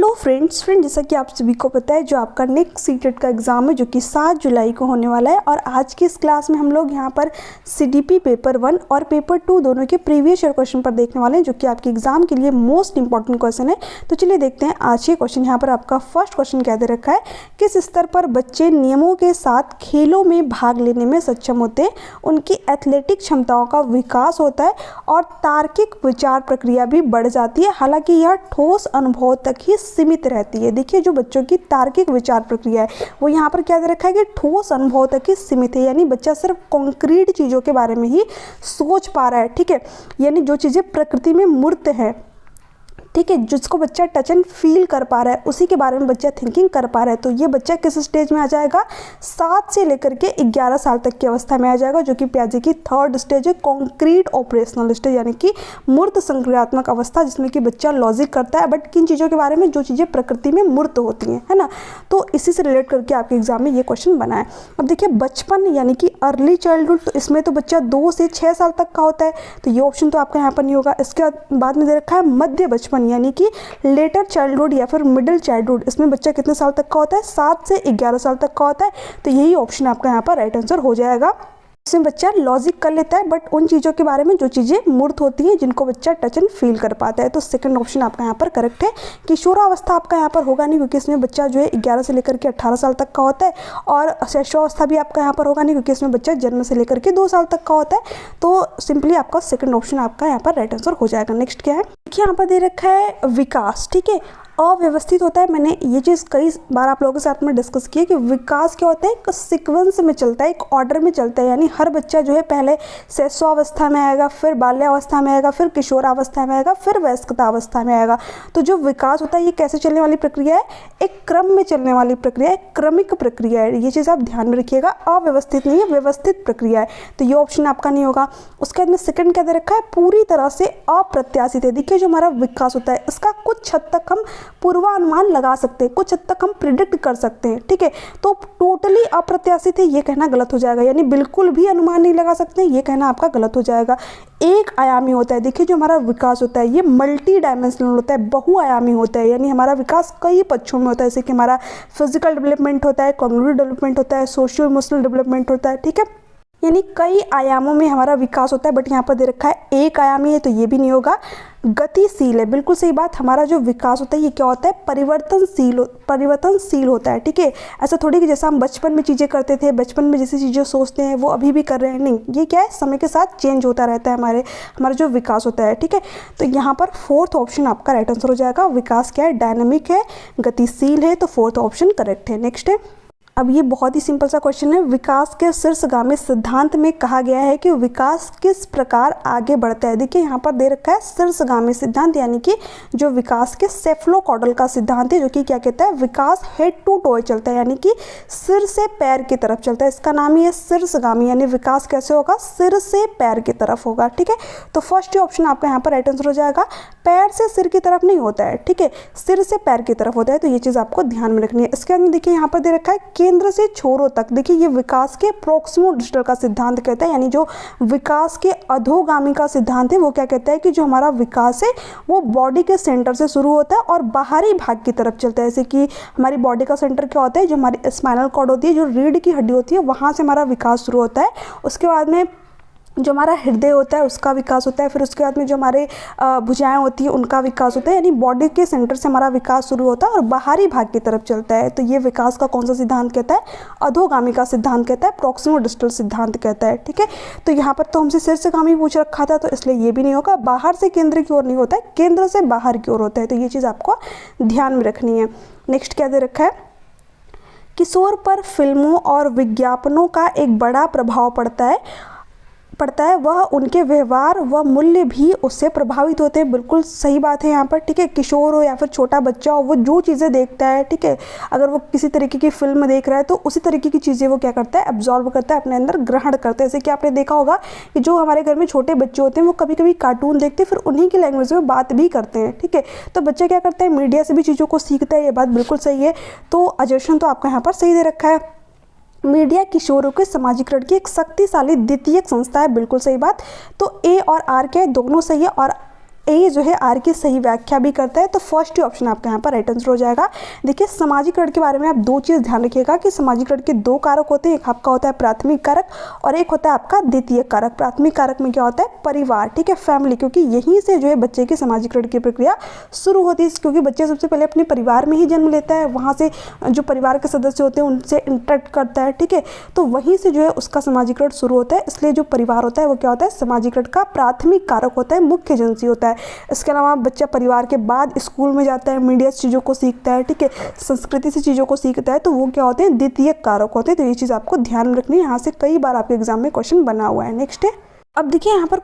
Hello friends जैसा कि आप सभी को पता है जो आपका नेक्स्ट सीटेट का एग्ज़ाम है जो कि 7 जुलाई को होने वाला है। और आज की इस क्लास में हम लोग यहाँ पर सीडीपी पेपर 1 और पेपर 2 दोनों के प्रीवियस ईयर क्वेश्चन पर देखने वाले हैं जो कि आपके एग्जाम के लिए मोस्ट इंपॉर्टेंट क्वेश्चन है। तो चलिए देखते हैं आज ये क्वेश्चन। यहाँ पर आपका फर्स्ट क्वेश्चन क्या दे रखा है, किस स्तर पर बच्चे नियमों के साथ खेलों में भाग लेने में सक्षम होते हैं, उनकी एथलेटिक क्षमताओं का विकास होता है और तार्किक विचार प्रक्रिया भी बढ़ जाती है, हालांकि यह ठोस अनुभव तक ही सीमित रहती है। देखिए जो बच्चों की तार्किक विचार प्रक्रिया है वो यहाँ पर क्या दे रखा है कि ठोस अनुभव तक ही सीमित है, यानी बच्चा सिर्फ कॉन्क्रीट चीज़ों के बारे में ही सोच पा रहा है। ठीक है, यानी जो चीज़ें प्रकृति में मूर्त है, ठीक है, जिसको बच्चा टच एंड फील कर पा रहा है उसी के बारे में बच्चा थिंकिंग कर पा रहा है। तो ये बच्चा किस स्टेज में आ जाएगा, 7 से लेकर के 11 साल तक की अवस्था में आ जाएगा, जो कि पियाजे की थर्ड स्टेज है, कॉन्क्रीट ऑपरेशनल स्टेज, यानी कि मूर्त संक्रियात्मक अवस्था, जिसमें कि बच्चा लॉजिक करता है बट किन चीज़ों के बारे में, जो चीज़ें प्रकृति में मूर्त होती हैं, है ना। तो इसी से रिलेट करके आपके एग्जाम में ये क्वेश्चन बना है। अब देखिए बचपन यानी कि अर्ली चाइल्डहुड, तो इसमें तो बच्चा 2 से 6 साल तक का होता है, तो ये ऑप्शन तो आपका यहाँ पर नहीं होगा। इसके बाद में दे रखा है मध्य बचपन यानी कि लेटर चाइल्डहुड या फिर मिडिल चाइल्डहुड, इसमें बच्चा कितने साल तक का होता है, 7 से 11 साल तक का होता है। तो यही ऑप्शन आपका यहाँ पर राइट आंसर हो जाएगा। इसमें बच्चा लॉजिक कर लेता है बट उन चीज़ों के बारे में जो चीज़ें मूर्त होती हैं, जिनको बच्चा टच एंड फील कर पाता है। तो सेकंड ऑप्शन आपका यहाँ पर करेक्ट है। किशोरावस्था आपका यहाँ पर होगा नहीं, क्योंकि इसमें बच्चा जो है 11 से लेकर के 18 साल तक का होता है। और शैशवावस्था भी आपका यहाँ पर होगा नहीं, क्योंकि इसमें बच्चा जन्म से लेकर के 2 साल तक का होता है। तो सिंपली आपका सेकंड ऑप्शन आपका यहाँ पर राइट आंसर हो जाएगा। नेक्स्ट क्या है, देखिए यहाँ पर दे रखा है विकास। ठीक है, अव्यवस्थित होता है, मैंने ये चीज़ कई बार आप लोगों के साथ में डिस्कस की है कि विकास क्या होता है, एक सीक्वेंस में चलता है, एक ऑर्डर में चलता है, यानी हर बच्चा जो है पहले शैशवावस्था में आएगा, फिर बाल्यावस्था में आएगा, फिर किशोरावस्था में आएगा, फिर वयस्कता अवस्था में आएगा। तो जो विकास होता है ये कैसे चलने वाली प्रक्रिया है, एक क्रम में चलने वाली प्रक्रिया है, क्रमिक प्रक्रिया है। ये चीज़ आप ध्यान में रखिएगा, अव्यवस्थित नहीं है, व्यवस्थित प्रक्रिया है। तो ये ऑप्शन आपका नहीं होगा। उसके बाद में सेकंड क्या दे रखा है, पूरी तरह से अप्रत्याशित है। देखिए जो हमारा विकास होता है इसका कुछ हद तक हम पूर्वानुमान लगा सकते हैं, कुछ हद तक हम प्रिडिक्ट कर सकते हैं। ठीक है, तो टोटली अप्रत्याशित है ये कहना गलत हो जाएगा, यानी बिल्कुल भी अनुमान नहीं लगा सकते ये कहना आपका गलत हो जाएगा। एक आयामी होता है। देखिए जो हमारा विकास होता है ये मल्टी डायमेंशनल होता है, बहुआयामी होता है, यानी हमारा विकास कई पक्षों में होता है, जैसे कि हमारा फिजिकल डेवलपमेंट होता है, कॉग्निटिव डेवलपमेंट होता है, सोशियो इमोशनल डेवलपमेंट होता है। ठीक है, यानी कई आयामों में हमारा विकास होता है, बट यहाँ पर दे रखा है एक आयामी है, तो ये भी नहीं होगा। गतिशील है, बिल्कुल सही बात। हमारा जो विकास होता है ये क्या होता है, परिवर्तनशील होता है। ठीक है, ऐसा थोड़ी कि जैसा हम बचपन में चीज़ें करते थे, बचपन में जैसी चीज़ें सोचते हैं वो अभी भी कर रहे हैं, नहीं, ये क्या है, समय के साथ चेंज होता रहता है हमारा जो विकास होता है। ठीक है, तो यहाँ पर फोर्थ ऑप्शन आपका राइट आंसर हो जाएगा। विकास क्या है, डायनामिक है, गतिशील है, तो फोर्थ ऑप्शन करेक्ट है। नेक्स्ट है, अब ये बहुत ही सिंपल सा क्वेश्चन है। विकास के शीर्षगामी सिद्धांत में कहा गया है कि विकास किस प्रकार आगे बढ़ता है। देखिए यहाँ पर दे रखा है शीर्षगामी सिद्धांत, यानी कि जो विकास के सेफ्लोकॉडल का सिद्धांत है, जो कि क्या कहता है, विकास हेड टू टॉय चलता है, यानी कि सिर से पैर की तरफ चलता है। इसका नाम ही है शीर्षगामी, यानी विकास कैसे होगा, सिर से पैर की तरफ होगा। ठीक है, तो फर्स्ट ऑप्शन आपका यहाँ पर राइट आंसर हो जाएगा। पैर से सिर की तरफ नहीं होता है, ठीक है, सिर से पैर की तरफ होता है। तो ये चीज़ आपको ध्यान में रखनी है। इसके बाद में देखिए यहाँ पर दे रखा है केंद्र से छोरों तक। देखिए ये विकास के प्रोक्सिमो डिस्टल का सिद्धांत कहता है, यानी जो विकास के अधोगामी का सिद्धांत है वो क्या कहता है कि जो हमारा विकास है वो बॉडी के सेंटर से शुरू होता है और बाहरी भाग की तरफ चलता है। जैसे कि हमारी बॉडी का सेंटर क्या होता है, जो हमारी स्पाइनल कॉर्ड होती है, जो रीढ़ की हड्डी होती है, वहाँ से हमारा विकास शुरू होता है। उसके बाद में जो हमारा हृदय होता है उसका विकास होता है, फिर उसके बाद में जो हमारे भुजाएं होती है उनका विकास होता है, यानी बॉडी के सेंटर से हमारा विकास शुरू होता है और बाहरी भाग की तरफ चलता है। तो ये विकास का कौन सा सिद्धांत कहता है, अधोगामी का सिद्धांत कहता है, प्रोक्सिमो डिस्टल सिद्धांत कहता है। ठीक है, तो यहाँ पर तो हमसे शीर्षगामी पूछ रखा था, तो इसलिए ये भी नहीं होगा। बाहर से केंद्र की ओर नहीं होता है, केंद्र से बाहर की ओर होता है। तो ये चीज़ आपको ध्यान में रखनी है। नेक्स्ट क्या दे रखा है, किशोर पर फिल्मों और विज्ञापनों का एक बड़ा प्रभाव पड़ता है, वह उनके व्यवहार व मूल्य भी उससे प्रभावित होते हैं। बिल्कुल सही बात है यहाँ पर। ठीक है, किशोर हो या फिर छोटा बच्चा हो, वो जो चीज़ें देखता है, ठीक है, अगर वो किसी तरीके की फिल्म देख रहा है तो उसी तरीके की चीज़ें वो क्या करता है, एब्जॉर्ब करता है, अपने अंदर ग्रहण करता है। जैसे कि आपने देखा होगा कि जो हमारे घर में छोटे बच्चे होते हैं वो कभी कभी कार्टून देखते हैं, फिर उन्हीं की लैंग्वेज में बात भी करते हैं। ठीक है, तो बच्चा क्या करता है, मीडिया से भी चीज़ों को सीखता है। ये बात बिल्कुल सही है। तो अजर्शन तो आपका यहाँ पर सही दे रखा है। मीडिया किशोरों के समाजीकरण की एक शक्तिशाली द्वितीयक संस्था है, बिल्कुल सही बात। तो ए और आर क्या है, दोनों सही है। और ए जो है आर की सही व्याख्या भी करता है। तो फर्स्ट ही ऑप्शन आपका यहाँ पर राइट आंसर हो जाएगा। देखिए सामाजिकरण के बारे में आप दो चीज़ ध्यान रखिएगा कि सामाजिकरण के दो कारक होते हैं, एक आपका होता है प्राथमिक कारक और एक होता है आपका द्वितीय कारक। प्राथमिक कारक में क्या होता है, परिवार, ठीक है, फैमिली, क्योंकि यहीं से जो है बच्चे की सामाजिकरण की प्रक्रिया शुरू होती है, क्योंकि बच्चे सबसे पहले अपने परिवार में ही जन्म लेता है, वहाँ से जो परिवार के सदस्य होते हैं उनसे इंटरेक्ट करता है, ठीक है, तो वहीं से जो है उसका सामाजिकरण शुरू होता है। इसलिए जो परिवार होता है वो क्या होता है, सामाजिकरण का प्राथमिक कारक होता है, मुख्य एजेंसी होता है। इसके अलावा बच्चा परिवार के बाद स्कूल में जाता है, मीडिया से चीज़ों को सीखता है, ठीक है, संस्कृति से चीज़ों को सीखता है, तो वो क्या होते हैं, द्वितीय कारक होते हैं। तो ये चीज़ आपको ध्यान में रखनी है, यहाँ से कई बार आपके एग्जाम में क्वेश्चन बना हुआ है। नेक्स्ट है, अब देखिए यहाँ पर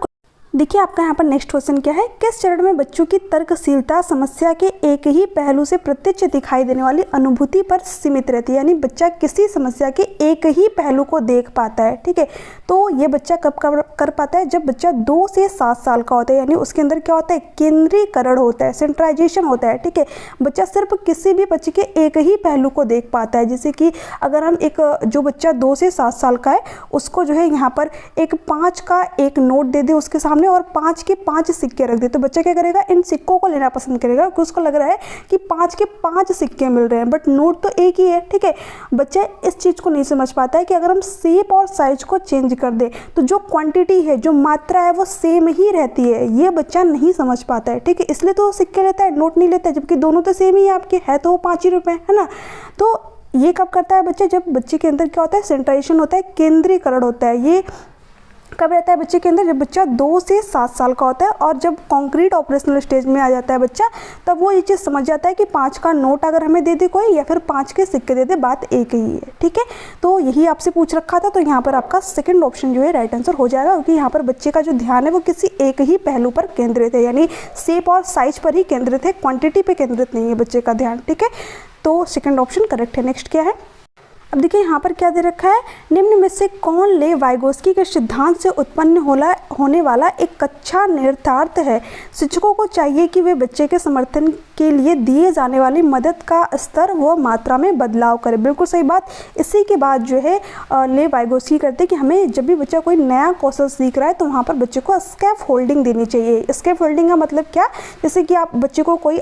आपका यहाँ पर नेक्स्ट क्वेश्चन क्या है, किस चरण में बच्चों की तर्कशीलता समस्या के एक ही पहलू से प्रत्यक्ष दिखाई देने वाली अनुभूति पर सीमित रहती है। यानी बच्चा किसी समस्या के एक ही पहलू को देख पाता है, ठीक है। तो ये बच्चा कब कर पाता है, जब बच्चा 2 से 7 साल का होता है, यानी उसके अंदर क्या होता है, केंद्रीकरण होता है, सेंट्रलाइजेशन होता है, ठीक है। बच्चा सिर्फ किसी भी बच्चे के एक ही पहलू को देख पाता है। जैसे कि अगर हम एक जो बच्चा 2 से 7 साल का है उसको जो है यहाँ पर एक 5 का एक नोट दे दे उसके सामने और 5 के 5 सिक्के रख दे, तो बच्चा क्या करेगा, इन सिक्कों को लेना पसंद करेगा, क्योंकि उसको लग रहा है कि 5 के 5 सिक्के मिल रहे हैं, बट नोट तो एक ही है, ठीक है। बच्चा इस चीज़ को नहीं समझ पाता है कि अगर हम शेप और साइज को चेंज कर दे तो जो क्वांटिटी है, जो मात्रा है, वो सेम ही रहती है। ये बच्चा नहीं समझ पाता है, ठीक है, इसलिए तो सिक्के लेता है, नोट नहीं लेता है, जबकि दोनों तो सेम ही है आपके, है तो वो 5 ही रुपये, है ना। तो ये कब करता है बच्चा, जब बच्चे के अंदर क्या होता है, सेंट्रलाइजेशन होता है, केंद्रीकरण होता है। ये कब रहता है बच्चे के अंदर, जब बच्चा 2 से 7 साल का होता है, और जब कॉन्क्रीट ऑपरेशनल स्टेज में आ जाता है बच्चा, तब वो ये चीज़ समझ जाता है कि 5 का नोट अगर हमें दे दे कोई, या फिर 5 के सिक्के दे दे, बात एक ही है, ठीक है। तो यही आपसे पूछ रखा था, तो यहाँ पर आपका सेकंड ऑप्शन जो है राइट आंसर हो जाएगा, क्योंकि यहाँ पर बच्चे का जो ध्यान है वो किसी एक ही पहलू पर केंद्रित है, यानी शेप और साइज पर ही केंद्रित है, क्वांटिटी पर केंद्रित नहीं है बच्चे का ध्यान, ठीक है। तो सेकेंड ऑप्शन करेक्ट है। नेक्स्ट क्या है, अब देखिए यहाँ पर क्या दे रखा है, निम्न में से कौन ले वाइगोस्की के सिद्धांत से उत्पन्न होने वाला एक कक्षा निहितार्थ है। शिक्षकों को चाहिए कि वे बच्चे के समर्थन के लिए दिए जाने वाली मदद का स्तर व मात्रा में बदलाव करें। बिल्कुल सही बात। इसी के बाद जो है ले वाइगोस्की करते हैं कि हमें जब भी बच्चा कोई नया कौशल सीख रहा है तो वहाँ पर बच्चे को स्कैफ होल्डिंग देनी चाहिए। स्कैफ होल्डिंग का मतलब क्या, जैसे कि आप बच्चे को कोई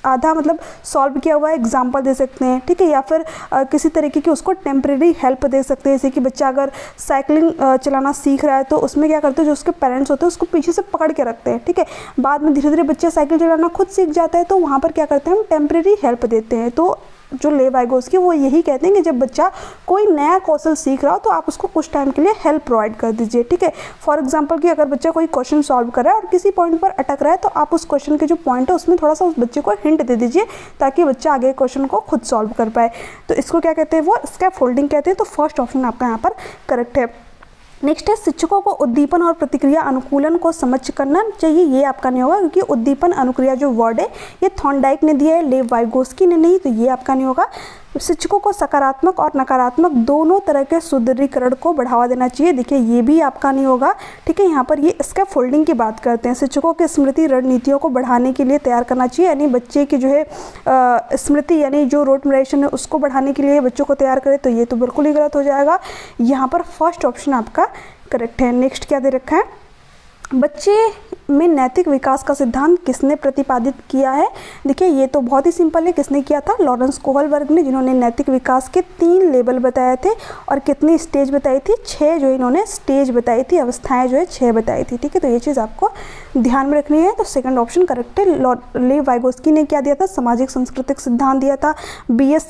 आधा मतलब सॉल्व किया हुआ एग्जाम्पल दे सकते हैं, ठीक है, या फिर किसी तरीके की उसको टेम्परेरी हेल्प दे सकते हैं। जैसे कि बच्चा अगर साइकिलिंग चलाना सीख रहा है तो उसमें क्या करते हैं, जो उसके पेरेंट्स होते हैं उसको पीछे से पकड़ के रखते हैं, ठीक है। बाद में धीरे धीरे बच्चा साइकिल चलाना खुद सीख जाता है, तो वहाँ पर क्या करते हैं, हम टेम्परेरी हेल्प देते हैं। तो जो ले वाइगोस्की वो यही कहते हैं कि जब बच्चा कोई नया कौशल सीख रहा हो तो आप उसको कुछ टाइम के लिए हेल्प प्रोवाइड कर दीजिए, ठीक है। फॉर एग्जांपल कि अगर बच्चा कोई क्वेश्चन सॉल्व कर रहा है और किसी पॉइंट पर अटक रहा है तो आप उस क्वेश्चन के जो पॉइंट है उसमें थोड़ा सा उस बच्चे को हिंट दे दीजिए ताकि बच्चा आगे क्वेश्चन को खुद सॉल्व कर पाए। तो इसको क्या कहते हैं, वो स्कैफ फोल्डिंग कहते हैं। तो फर्स्ट ऑप्शन आपका यहाँ पर करेक्ट है। नेक्स्ट है, शिक्षकों को उद्दीपन और प्रतिक्रिया अनुकूलन को समझ करना चाहिए। ये आपका नहीं होगा क्योंकि उद्दीपन अनुक्रिया जो वर्ड है ये थॉर्नडाइक ने दिया है, ले वाइगोस्की ने नहीं, तो ये आपका नहीं होगा। शिक्षकों को सकारात्मक और नकारात्मक दोनों तरह के सुदृढ़ीकरण को बढ़ावा देना चाहिए। देखिए ये भी आपका नहीं होगा, ठीक है। यहाँ पर ये स्कैफ फोल्डिंग की बात करते हैं। शिक्षकों के स्मृति रणनीतियों को बढ़ाने के लिए तैयार करना चाहिए, यानी बच्चे की जो है स्मृति यानी जो रोट मेमोराइजेशन है उसको बढ़ाने के लिए बच्चों को तैयार करें, तो ये तो बिल्कुल ही गलत हो जाएगा। यहाँ पर फर्स्ट ऑप्शन आपका करेक्ट है। नेक्स्ट क्या दे रखा है, बच्चे में नैतिक विकास का सिद्धांत किसने प्रतिपादित किया है। देखिए ये तो बहुत ही सिंपल है, किसने किया था, लॉरेंस कोहलबर्ग ने, जिन्होंने नैतिक विकास के 3 लेवल बताए थे और कितनी स्टेज बताई थी, 6 जो इन्होंने स्टेज बताई थी, अवस्थाएं जो है 6 बताई थी, ठीक है। तो ये चीज़ आपको ध्यान में रखनी है। तो सेकंड ऑप्शन करेक्ट है। ले वाइगोस्की ने क्या दिया था, सामाजिक सांस्कृतिक सिद्धांत दिया था। BS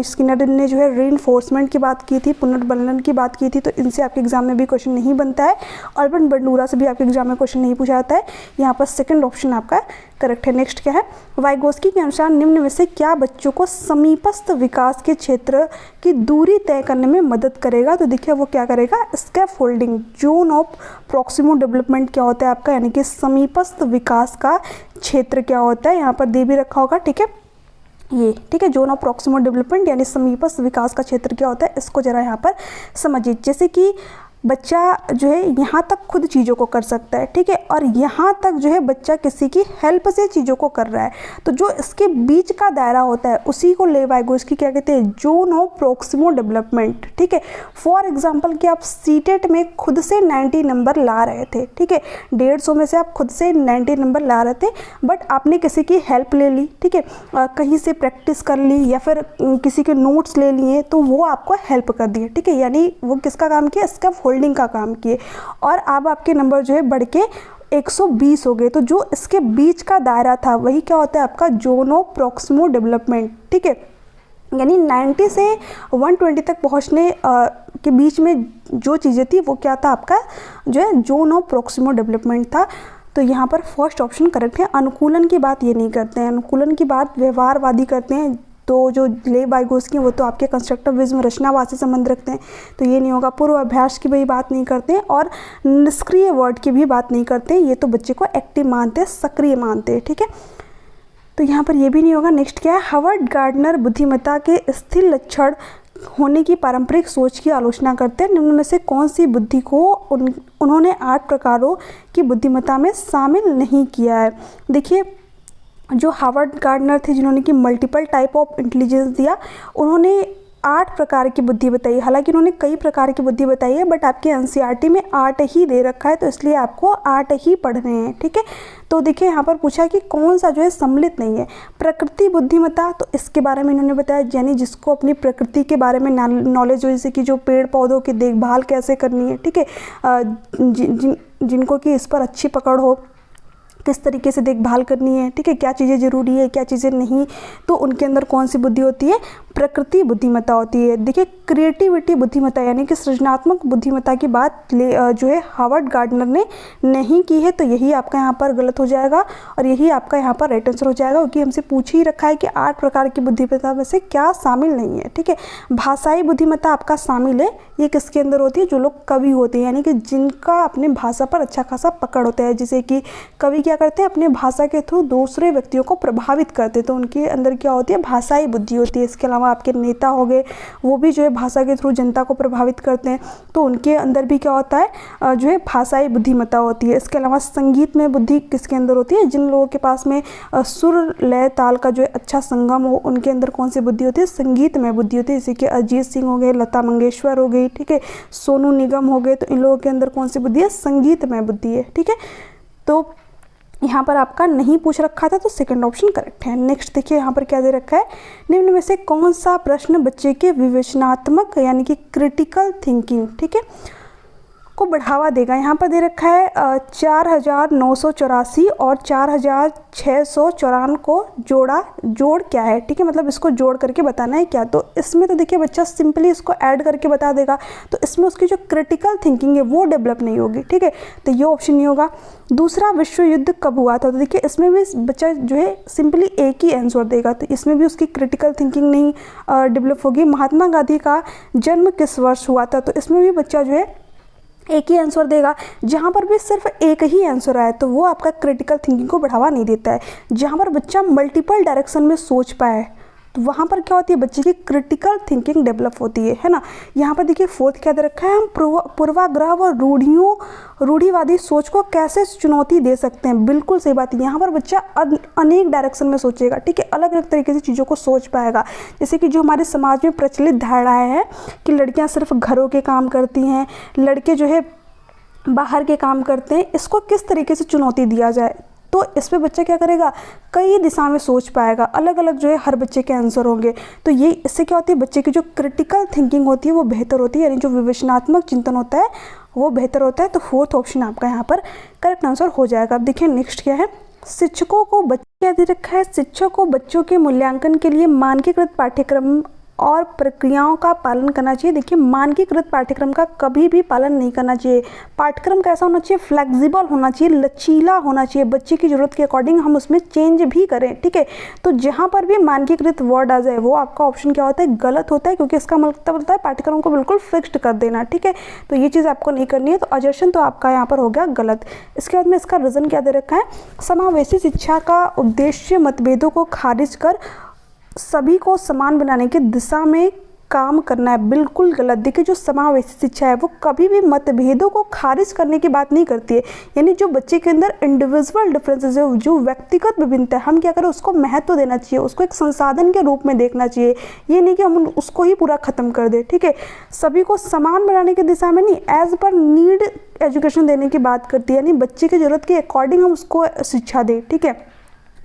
स्किनर ने जो है रीइंफोर्समेंट की बात की थी, पुनर्बलन की बात की थी, तो इनसे आपके एग्जाम में भी क्वेश्चन नहीं बनता है। अर्बन बंडूरा से भी आपके एग्जाम में क्वेश्चन नहीं पूछा जाता है। यहाँ पर सेकंड ऑप्शन आपका करेक्ट है। नेक्स्ट क्या है, वाइगोस्की के अनुसार निम्न में से क्या बच्चों को समीपस्थ विकास के क्षेत्र की दूरी तय करने में मदद करेगा। तो देखिए वो क्या करेगा, scaffolding, zone of proximal development क्या होता है आपका, यानी कि समीपस्थ विकास का क्षेत्र क्या होता है, यहाँ पर दे भी रखा होगा, ठीक है, ये ठीक है। जोन ऑफ प्रॉक्सिमल डेवलपमेंट यानी समीपस्थ विकास का क्षेत्र क्या होता है, इसको जरा यहाँ पर समझिए। जैसे कि बच्चा जो है यहाँ तक खुद चीज़ों को कर सकता है, ठीक है, और यहाँ तक जो है बच्चा किसी की हेल्प से चीज़ों को कर रहा है। तो जो इसके बीच का दायरा होता है उसी को लेवाइगोस्की क्या कहते हैं, जोन ऑफ प्रोक्सिमो डेवलपमेंट, ठीक है। फॉर एग्जांपल कि आप सीटेट में खुद से 90 नंबर ला रहे थे, ठीक है, 150 में से आप खुद से 90 नंबर ला रहे थे, बट आपने किसी की हेल्प ले ली, ठीक है, कहीं से प्रैक्टिस कर ली या फिर किसी के नोट्स ले लिए, तो वो आपको हेल्प कर दिए, ठीक है, यानी वो किसका काम किया, इसका होल्डिंग का काम किए, और अब आपके नंबर जो है बढ़ के 120 हो गए। तो जो इसके बीच का दायरा था वही क्या होता है, आपका जोन ऑफ प्रोक्सिमो डेवलपमेंट, ठीक है, यानी 90 से 120 तक पहुंचने के बीच में जो चीज़ें थी वो क्या था, आपका जो है जोन ऑफ प्रोक्सिमो डेवलपमेंट था। तो यहाँ पर फर्स्ट ऑप्शन करेक्ट है। अनुकूलन की बात ये नहीं करते हैं, अनुकूलन की बात व्यवहारवादी करते हैं। तो जो लेवाइगोस्की वो तो आपके कंस्ट्रक्टिविज्म रचनावाद से संबंध रखते हैं, तो ये नहीं होगा। पूर्वाभ्यास की भी बात नहीं करते हैं और निष्क्रिय वर्ड की भी बात नहीं करते हैं, ये तो बच्चे को एक्टिव मानते हैं, सक्रिय मानते हैं, ठीक है, तो यहाँ पर ये भी नहीं होगा। नेक्स्ट क्या है, हावर्ड गार्डनर बुद्धिमत्ता के स्थिर लक्षण होने की पारंपरिक सोच की आलोचना करते हैं। निम्न में से कौन सी बुद्धि को उन्होंने 8 प्रकारों की बुद्धिमत्ता में शामिल नहीं किया है। देखिए जो हावर्ड गार्डनर थे जिन्होंने कि मल्टीपल टाइप ऑफ इंटेलिजेंस दिया, उन्होंने 8 प्रकार की बुद्धि बताई। हालांकि उन्होंने कई प्रकार की बुद्धि बताई है, बट आपके एनसीईआरटी में 8 ही दे रखा है, तो इसलिए आपको 8 ही पढ़ने हैं, ठीक है। तो देखिए यहाँ पर पूछा है कि कौन सा जो है सम्मिलित नहीं है। प्रकृति बुद्धिमत्ता, तो इसके बारे में इन्होंने बताया, यानी जिसको अपनी प्रकृति के बारे में नॉलेज हो, जैसे कि जो पेड़ पौधों की देखभाल कैसे करनी है, ठीक है, जिनको कि इस पर अच्छी पकड़ हो, किस तरीके से देखभाल करनी है, ठीक है, क्या चीज़ें ज़रूरी है क्या चीज़ें नहीं, तो उनके अंदर कौन सी बुद्धि होती है, प्रकृति बुद्धिमत्ता होती है। देखिए क्रिएटिविटी बुद्धिमत्ता यानी कि सृजनात्मक बुद्धिमत्ता की बात जो है हावर्ड गार्डनर ने नहीं की है, तो यही आपका यहाँ पर गलत हो जाएगा और यही आपका यहाँ पर राइट आंसर हो जाएगा, क्योंकि हमसे पूछ ही रखा है कि 8 प्रकार की बुद्धिमत्ता में से क्या शामिल नहीं है, ठीक है। भाषाई बुद्धिमत्ता आपका शामिल है, ये किसके अंदर होती है, जो लोग कवि होते हैं, यानी कि जिनका अपने भाषा पर अच्छा खासा पकड़ होता है। जैसे कि कवि क्या करते हैं, अपने भाषा के थ्रू दूसरे व्यक्तियों को प्रभावित करते हैं, तो उनके अंदर क्या होती है, भाषाई बुद्धि होती है। इसके अलावा आपके नेता हो गए, वो भी जो है भाषा के थ्रू जनता को प्रभावित करते हैं, तो उनके अंदर भी क्या होता है, जो है भाषाई बुद्धिमत्ता होती है। इसके अलावा संगीत में बुद्धि किसके अंदर होती है, जिन लोगों के पास में सुर लय ताल का जो है अच्छा संगम हो, उनके अंदर कौन सी बुद्धि होती है, संगीत में बुद्धि होती है। जैसे कि अरिजीत सिंह हो गए, लता मंगेशकर हो गई, ठीक है, सोनू निगम हो गए, तो इन लोगों के अंदर कौन सी बुद्धि है, संगीत में बुद्धि है, ठीक है। तो यहाँ पर आपका नहीं पूछ रखा था, तो सेकंड ऑप्शन करेक्ट है। नेक्स्ट देखिए यहाँ पर क्या दे रखा है, निम्न में से कौन सा प्रश्न बच्चे के विवेचनात्मक यानी कि क्रिटिकल थिंकिंग, ठीक है, को बढ़ावा देगा। यहाँ पर दे रखा है 4984 और 4694 को जोड़ क्या है, ठीक है, मतलब इसको जोड़ करके बताना है क्या। तो इसमें तो देखिए बच्चा सिंपली इसको ऐड करके बता देगा, तो इसमें उसकी जो क्रिटिकल थिंकिंग है वो डेवलप नहीं होगी, ठीक है, तो ये ऑप्शन नहीं होगा। दूसरा विश्व युद्ध कब हुआ था, तो देखिए इसमें भी बच्चा जो है सिंपली एक ही आंसर देगा, तो इसमें भी उसकी क्रिटिकल थिंकिंग नहीं डेवलप होगी। महात्मा गांधी का जन्म किस वर्ष हुआ था, तो इसमें भी बच्चा जो है एक ही आंसर देगा। जहाँ पर भी सिर्फ एक ही आंसर आए तो वो आपका क्रिटिकल थिंकिंग को बढ़ावा नहीं देता है। जहाँ पर बच्चा मल्टीपल डायरेक्शन में सोच पाए तो वहाँ पर क्या होती है, बच्चे की क्रिटिकल थिंकिंग डेवलप होती है ना। यहाँ पर देखिए फोर्थ क्या दे रखा है, हम पूर्वाग्रह और रूढ़िवादी सोच को कैसे चुनौती दे सकते हैं। बिल्कुल सही बात है, यहाँ पर बच्चा अनेक डायरेक्शन में सोचेगा, ठीक है, अलग अलग तरीके से चीज़ों को सोच पाएगा। जैसे कि जो हमारे समाज में प्रचलित धारणाएं हैं कि लड़कियाँ सिर्फ घरों के काम करती हैं, लड़के जो है बाहर के काम करते हैं, इसको किस तरीके से चुनौती दिया जाए, तो इस पे बच्चा क्या करेगा, कई दिशा में सोच पाएगा, अलग अलग जो है हर बच्चे के आंसर होंगे। तो ये इससे क्या होती है, बच्चे की जो क्रिटिकल थिंकिंग होती है वो बेहतर होती है, यानी जो विवेचनात्मक चिंतन होता है वो बेहतर होता है। तो फोर्थ ऑप्शन आपका यहाँ पर करेक्ट आंसर हो जाएगा। अब देखिए नेक्स्ट क्या है, शिक्षकों को क्या दे रखा है, शिक्षक को बच्चों के मूल्यांकन के लिए मानकीकृत पाठ्यक्रम और प्रक्रियाओं का पालन करना चाहिए। देखिए मानकीकृत पाठ्यक्रम का कभी भी पालन नहीं करना चाहिए। पाठ्यक्रम कैसा होना चाहिए, फ्लेक्सिबल होना चाहिए, लचीला होना चाहिए, बच्चे की ज़रूरत के अकॉर्डिंग हम उसमें चेंज भी करें, ठीक है। तो जहाँ पर भी मानकीकृत वर्ड आ जाए वो आपका ऑप्शन क्या होता है, गलत होता है, क्योंकि इसका मतलब होता है पाठ्यक्रम को बिल्कुल फिक्स्ड कर देना, ठीक है। तो ये चीज़ आपको नहीं करनी है, तो अजर्शन तो आपका यहाँ पर हो गया गलत। इसके बाद में इसका रीज़न क्या दे रखा है, समावेशी शिक्षा का उद्देश्य मतभेदों को खारिज कर सभी को समान बनाने की दिशा में काम करना है, बिल्कुल गलत। देखिए जो समावेशी शिक्षा है वो कभी भी मतभेदों को खारिज करने की बात नहीं करती है, यानी जो बच्चे के अंदर इंडिविजुअल डिफरेंसेस है, जो व्यक्तिगत विभिन्नता है, हम क्या करें उसको महत्व देना चाहिए, उसको एक संसाधन के रूप में देखना चाहिए, ये नहीं कि हम उसको ही पूरा खत्म कर दें। ठीक है, सभी को समान बनाने की दिशा में नहीं, एज पर नीड एजुकेशन देने की बात करती है, यानी बच्चे की जरूरत के अकॉर्डिंग हम उसको शिक्षा दें। ठीक है,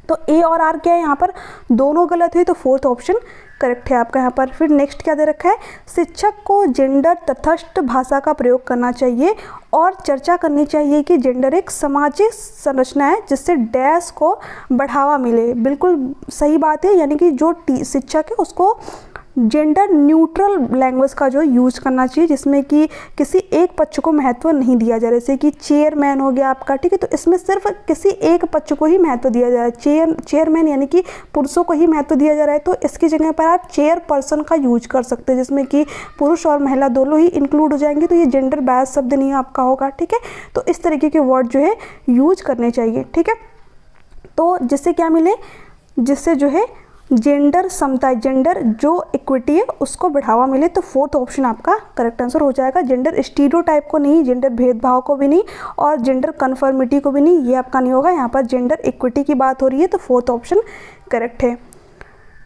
तो ए और आर क्या है यहाँ पर, दोनों गलत हुई, तो फोर्थ ऑप्शन करेक्ट है आपका यहाँ पर। फिर नेक्स्ट क्या दे रखा है, शिक्षक को जेंडर तटस्थ भाषा का प्रयोग करना चाहिए और चर्चा करनी चाहिए कि जेंडर एक सामाजिक संरचना है जिससे डैश को बढ़ावा मिले। बिल्कुल सही बात है, यानी कि जो शिक्षक है उसको जेंडर न्यूट्रल लैंग्वेज का जो यूज करना चाहिए, जिसमें कि किसी एक पक्ष को महत्व नहीं दिया जाए, जैसे कि चेयरमैन हो गया आपका। ठीक है, तो इसमें सिर्फ किसी एक पक्ष को ही महत्व दिया जा रहा है, चेयरमैन यानी कि पुरुषों को ही महत्व दिया जा रहा है, तो इसकी जगह पर आप चेयर पर्सन का यूज कर सकते हैं, जिसमें कि पुरुष और महिला दोनों ही इंक्लूड हो जाएंगे, तो ये जेंडर बायस शब्द नहीं आपका होगा। ठीक है, तो इस तरीके के वर्ड जो है यूज करने चाहिए। ठीक है, तो जिससे क्या मिले, जिससे जो है जेंडर समता, जेंडर जो इक्विटी है उसको बढ़ावा मिले, तो फोर्थ ऑप्शन आपका करेक्ट आंसर हो जाएगा। जेंडर स्टीरियोटाइप को नहीं, जेंडर भेदभाव को भी नहीं और जेंडर कन्फर्मिटी को भी नहीं, ये आपका नहीं होगा। यहाँ पर जेंडर इक्विटी की बात हो रही है, तो फोर्थ ऑप्शन करेक्ट है।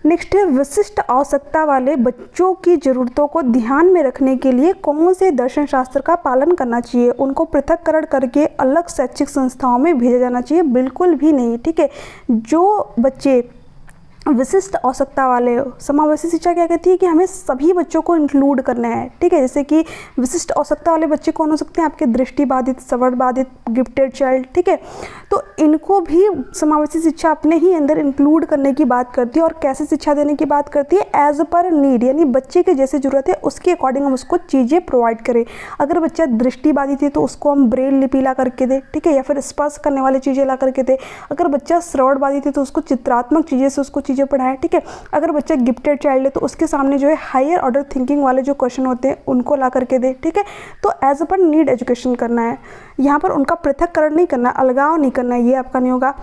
नेक्स्ट है, विशिष्ट आवश्यकता वाले बच्चों की ज़रूरतों को ध्यान में रखने के लिए कौन से दर्शन शास्त्र का पालन करना चाहिए, उनको पृथक्करण करके अलग शैक्षिक संस्थाओं में भेजा जाना चाहिए, बिल्कुल भी नहीं। ठीक है, जो बच्चे विशिष्ट आवश्यकता वाले, समावेशी शिक्षा क्या कहती है कि हमें सभी बच्चों को इंक्लूड करना है। ठीक है, जैसे कि विशिष्ट आवश्यकता वाले बच्चे कौन हो सकते हैं, आपके दृष्टिबाधित, श्रवणबाधित, गिफ्टेड चाइल्ड। ठीक है, तो इनको भी समावेशी शिक्षा अपने ही अंदर इंक्लूड करने की बात करती है और कैसे शिक्षा देने की बात करती है, एज पर नीड, यानी बच्चे के जैसे जरूरत है उसके अकॉर्डिंग हम उसको चीज़ें प्रोवाइड करें। अगर बच्चा दृष्टिबाधित है तो उसको हम ब्रेल लिपि ला करके दें। ठीक है, या फिर स्पर्श करने वाली चीज़ें ला करके दें। अगर बच्चा श्रवणबाधित है तो उसको चित्रात्मक चीज़ें से उसको चीज़ें पढ़ाएं। ठीक है, अगर बच्चा गिफ्टेड चाइल्ड है तो उसके सामने जो है हायर ऑर्डर थिंकिंग वाले जो क्वेश्चन होते हैं उनको ला करके दे। ठीक है, तो एज पर नीड एजुकेशन करना है, यहाँ पर उनका पृथक्करण नहीं करना, अलगाव नहीं करना, ये आपका नहीं होगा।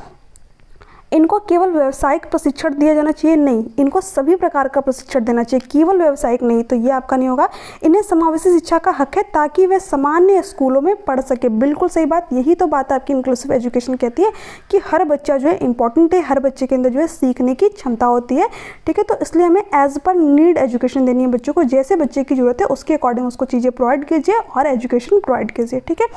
इनको केवल व्यावसायिक प्रशिक्षण दिया जाना चाहिए, नहीं, इनको सभी प्रकार का प्रशिक्षण देना चाहिए, केवल व्यावसायिक नहीं, तो ये आपका नहीं होगा। इन्हें समावेशी शिक्षा का हक है ताकि वे सामान्य स्कूलों में पढ़ सके, बिल्कुल सही बात, यही तो बात आपकी इंक्लूसिव एजुकेशन कहती है कि हर बच्चा जो है इंपॉर्टेंट है, हर बच्चे के अंदर जो है सीखने की क्षमता होती है। ठीक है, तो इसलिए हमें एज पर नीड एजुकेशन देनी है बच्चों को, जैसे बच्चे की जरूरत है उसके अकॉर्डिंग उसको चीज़ें प्रोवाइड कीजिए और एजुकेशन प्रोवाइड कीजिए। ठीक है,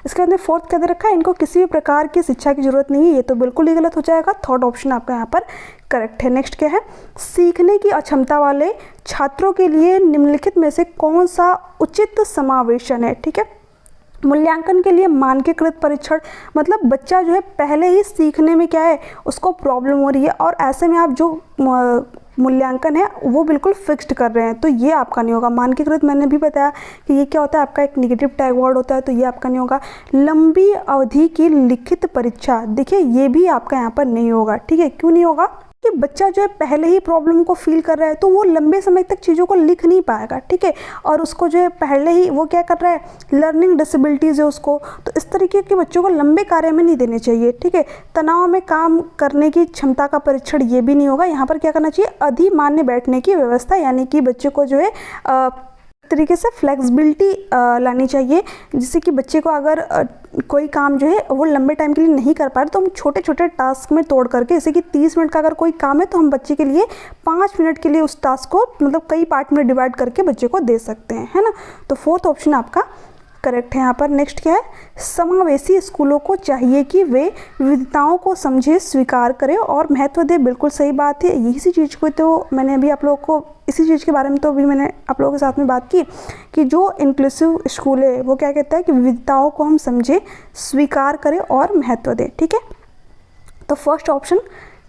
इसके अंदर फोर्थ क्या दे रखा है, इनको किसी भी प्रकार की शिक्षा की जरूरत नहीं है, ये तो बिल्कुल ही गलत हो जाएगा। थर्ड ऑप्शन आपका यहाँ पर करेक्ट है। नेक्स्ट क्या है, सीखने की अक्षमता वाले छात्रों के लिए निम्नलिखित में से कौन सा उचित समावेशन है। ठीक है, मूल्यांकन के लिए मानकीकृत परीक्षण, मतलब बच्चा जो है पहले ही सीखने में क्या है उसको प्रॉब्लम हो रही है और ऐसे में आप जो मूल्यांकन है वो बिल्कुल फिक्स्ड कर रहे हैं, तो ये आपका नहीं होगा। मानकीकृत मैंने भी बताया कि ये क्या होता है, आपका एक निगेटिव टैग वर्ड होता है, तो ये आपका नहीं होगा। लंबी अवधि की लिखित परीक्षा, देखिए ये भी आपका यहाँ पर नहीं होगा। ठीक है, क्यों नहीं होगा कि बच्चा जो है पहले ही प्रॉब्लम को फील कर रहा है तो वो लंबे समय तक चीज़ों को लिख नहीं पाएगा। ठीक है, और उसको जो है पहले ही वो क्या कर रहा है, लर्निंग डिसेबिलिटीज़ है उसको, तो इस तरीके के बच्चों को लंबे कार्य में नहीं देने चाहिए। ठीक है, तनाव में काम करने की क्षमता का परीक्षण, ये भी नहीं होगा। यहाँ पर क्या करना चाहिए, अधिमान्य बैठने की व्यवस्था, यानी कि बच्चे को जो है तरीके से फ्लेक्सिबिलिटी लानी चाहिए, जिससे कि बच्चे को अगर कोई काम जो है वो लंबे टाइम के लिए नहीं कर पा रहे तो हम छोटे छोटे टास्क में तोड़ करके, जैसे कि 30 मिनट का अगर कोई काम है तो हम बच्चे के लिए 5 मिनट के लिए उस टास्क को मतलब कई पार्ट में डिवाइड करके बच्चे को दे सकते हैं, है ना। तो फोर्थ ऑप्शन आपका करेक्ट है यहाँ पर। नेक्स्ट क्या है, समावेशी स्कूलों को चाहिए कि वे विविधताओं को समझे, स्वीकार करें और महत्व दें, बिल्कुल सही बात है। इसी चीज़ को तो मैंने अभी आप लोगों को, इसी चीज़ के बारे में तो अभी मैंने आप लोगों के साथ में बात की कि जो इंक्लूसिव स्कूल है वो क्या कहता है कि विविधताओं को हम समझे, स्वीकार करें और महत्व दें। ठीक है, तो फर्स्ट ऑप्शन